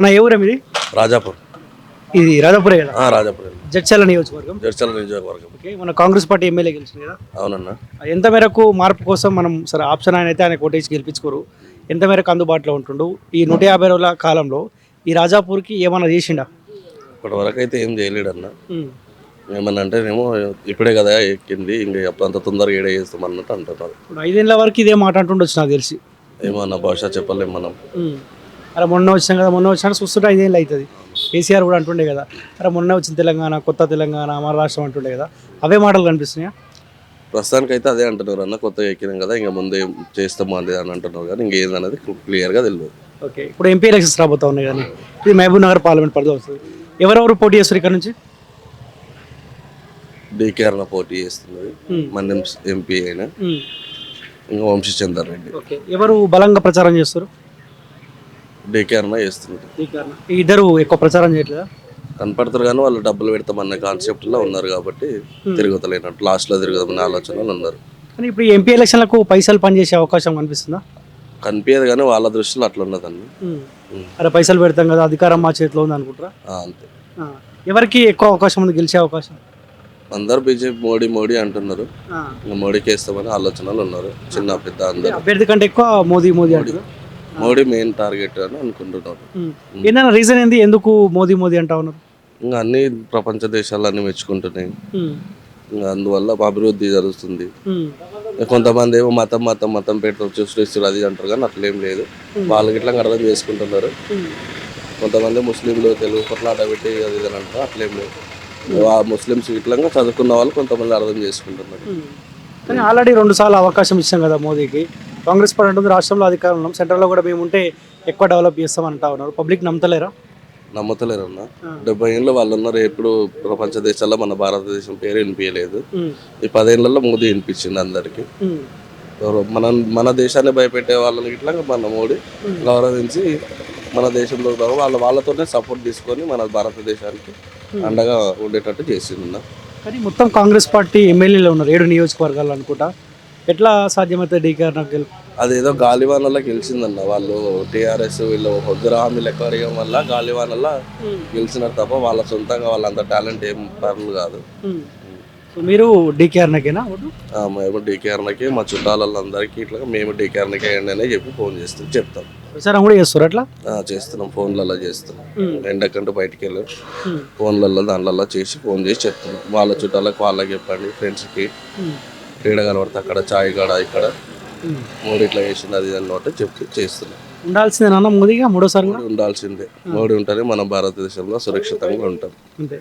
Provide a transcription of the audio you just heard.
నా ఎవరు మీది? రాజాపూర్. ఇది రాజాపురే కదా? రాజాపూర్ జడ్చర్ల నియోజకవర్గం. జడ్చర్ల నియోజకవర్గం. ఓకే, మన కాంగ్రెస్ పార్టీ ఎమ్మెల్యే గెలిచింది కదా? అవునన్నా. ఎంత మేరకు మార్పు కోసం మనం సరే ఆప్షన్ ఆయన అయితే ఆయన కోటేసి గెలిపించుకోరు, ఎంత మేరకు అందుబాటులో ఉంటుండు ఈ 150 రోజుల కాలంలో ఈ రాజాపూర్కి ఏమన్నా చేసిండా? ఇప్పటి వరకు అయితే ఏం చేయలేడన్నా. ఏమన్నా అంటేనేమో ఇప్పుడే కదా ఎక్కింది, ఇంకా అప్పుడు అంత తొందరగా ఏడే చేస్తాం అన్నట్టు అంటున్నారు. ఇప్పుడు 5 ఏళ్ళ వరకు ఇదే మాట అంటుండొచ్చు నాకు తెలిసి. ఏమన్నా భాష చెప్పలేం మనం. అరే మొన్న వచ్చాం కదా, మొన్న వచ్చాక చూస్తుంటే 5 ఏళ్ళు అవుతుంది. కేసీఆర్ కూడా అంటుండే కదా, అరే మొన్న వచ్చిన తెలంగాణ, కొత్త తెలంగాణ, మన రాష్ట్రం అంటుండే కదా, అవే మాటలు కనిపిస్తున్నాయా? ప్రస్తుతానికి అయితే అదే అంటున్నారు అన్న, కొత్తగా ఎక్కినాం కదా ఇంకా ముందే చేస్తాము అది అని అంటున్నారు కానీ ఇంకేందనేది క్లియర్గా తెలియదు. ఓకే, ఇప్పుడు ఎంపీ ఎలక్షన్స్ రాబోతా ఉన్నాయి కానీ ఇది మహబూబ్ నగర్ పార్లమెంట్ పరిధి వస్తుంది. ఎవరెవరు పోటీ చేస్తారు ఇక్కడ నుంచి? డీకేఆర్ పోటీ చేస్తున్నది, మన ఎంపీ అయినా ఇంకా వంశీచందర్ రెడ్డి. ఓకే, ఎవరు బలంగా ప్రచారం చేస్తారు? డీకేఆర్ చేస్తున్నారు. ఈ ఇద్దరు ఎక్కువ ప్రచారం చేయట్లేదా? కనపడతారు కానీ వాళ్ళు డబ్బులు పెడతామన్న కాన్సెప్ట్లో ఉన్నారు కాబట్టి తిరుగుతలేనట్టు లాస్ట్లో తిరుగుతామన్న ఆలోచనలు ఉన్నారు. కానీ ఇప్పుడు ఎంపీ ఎలక్షన్లకు పైసలు పనిచేసే అవకాశం కనిపిస్తుందా? కనిపించదు కానీ వాళ్ళ దృష్టిలో అట్లా ఉన్నదండి. అరే పైసలు పెడతాం కదా, అధికారం మా చేతిలో ఉంది అనుకుంటారా? అంతే. ఎవరికి ఎక్కువ అవకాశం ఉంది గెలిచే అవకాశం? అందరు బీజేపీ మోడీ మోడీ అంటున్నారు, మోడీకి వేస్తామని ఆలోచనలు ఉన్నారు చిన్న పెద్ద అందరు. అభ్యర్థి కంటే ఎక్కువ మోదీ మోదీ అంటారు. మోడీ మెయిన్ టార్గెట్ అని అనుకుంటున్నారు. ఏదైనా రీజన్ ఏంది ఎందుకు మోదీ మోదీ అంటా ఉన్నారు? ఇంకా అన్ని ప్రపంచ దేశాలన్నీ మెచ్చుకుంటున్నాయి, ఇంకా అందువల్ల అభివృద్ధి జరుగుతుంది. కొంతమంది ఏమో మతం మతం మతం పెట్టడం సృష్టిస్తారు అది అంటారు కానీ అట్లేం లేదు, వాళ్ళకి ఇట్లా అర్థం చేసుకుంటున్నారు. కొంతమంది ముస్లింలు తెలుగు కొట్లాట పెట్టి అది ఇది అంటారు, అట్లేం లేదు. ముస్లిమ్స్ ఇట్లా చదువుకున్న వాళ్ళు కొంతమంది అర్థం చేసుకుంటున్నారు. కానీ ఆల్రెడీ 2 సార్లు అవకాశం ఇచ్చాం కదా మోదీకి. కాంగ్రెస్ పార్టీ ఉంటుంది రాష్ట్రంలో అధికారం ఉన్నాం, సెంట్రల్లో కూడా మేము ఉంటే ఎక్కువ డెవలప్ చేస్తామంటా ఉన్నారు. పబ్లిక్ నమ్మతలేరా? నమ్మతలేరు అన్న. 70 ఏళ్ళు వాళ్ళు ఉన్నారు, ఎప్పుడు ప్రపంచ దేశాల్లో మన భారతదేశం పేరు వినిపించలేదు. ఈ 10 ఏళ్లలో మోదీ వినిపించింది అందరికి. మన దేశాన్ని భయపెట్టే వాళ్ళని ఇట్లా మన మోడీ గౌరవించి మన దేశంలో వాళ్ళతోనే సపోర్ట్ తీసుకొని మన భారతదేశానికి అండగా ఉండేటట్టు చేసింది. కానీ మొత్తం కాంగ్రెస్ పార్టీ ఎమ్మెల్యేలు ఉన్నారు 7 నియోజకవర్గాలు అనుకుంటా, ఎట్లా సాధ్యమవుతుంది డీకేఆర్ నాకు గెలుపు? అదేదో గాలివానలా గెలిచిందన్న, వాళ్ళు టీఆర్ఎస్ వీళ్ళు వద్దుర హామీలు ఎక్కువ అడిగడం వల్ల గాలివానలా గెలిచినారు తప్ప వాళ్ళ సొంతంగా వాళ్ళంత టాలెంట్ ఏం పనులు కాదు. మీరు డీకేఆర్ నాకేనా? మేము డీకేఆర్ నాకే, మా చుట్టాలందరికీ ఇట్లా మేము డీకేఆర్ నాకే అనే చెప్పి ఫోన్ చేస్తాం, చెప్తాం. ప్రచారం కూడా చేస్తారు అట్లా? చేస్తున్నాం, ఫోన్లలో చేస్తున్నాం. ఎండకంటూ బయటికి వెళ్ళి ఫోన్లలో దానిలలో చేసి ఫోన్ చేసి చెప్తున్నాం. వాళ్ళ చుట్టాలకు వాళ్ళకి చెప్పండి, ఫ్రెండ్స్కి క్రీడ కనబడితే అక్కడ చాయ్ కాడ ఇక్కడ మోడీ ఇట్లా చేసింది అది అన్నట్టు చెప్పి చేస్తున్నాం. ఉండాల్సిందేనా మోదీగా మూడోసారి? ఉండాల్సిందే, మోడీ ఉంటేనే మన భారతదేశంలో సురక్షితంగా ఉంటాం. అంతే.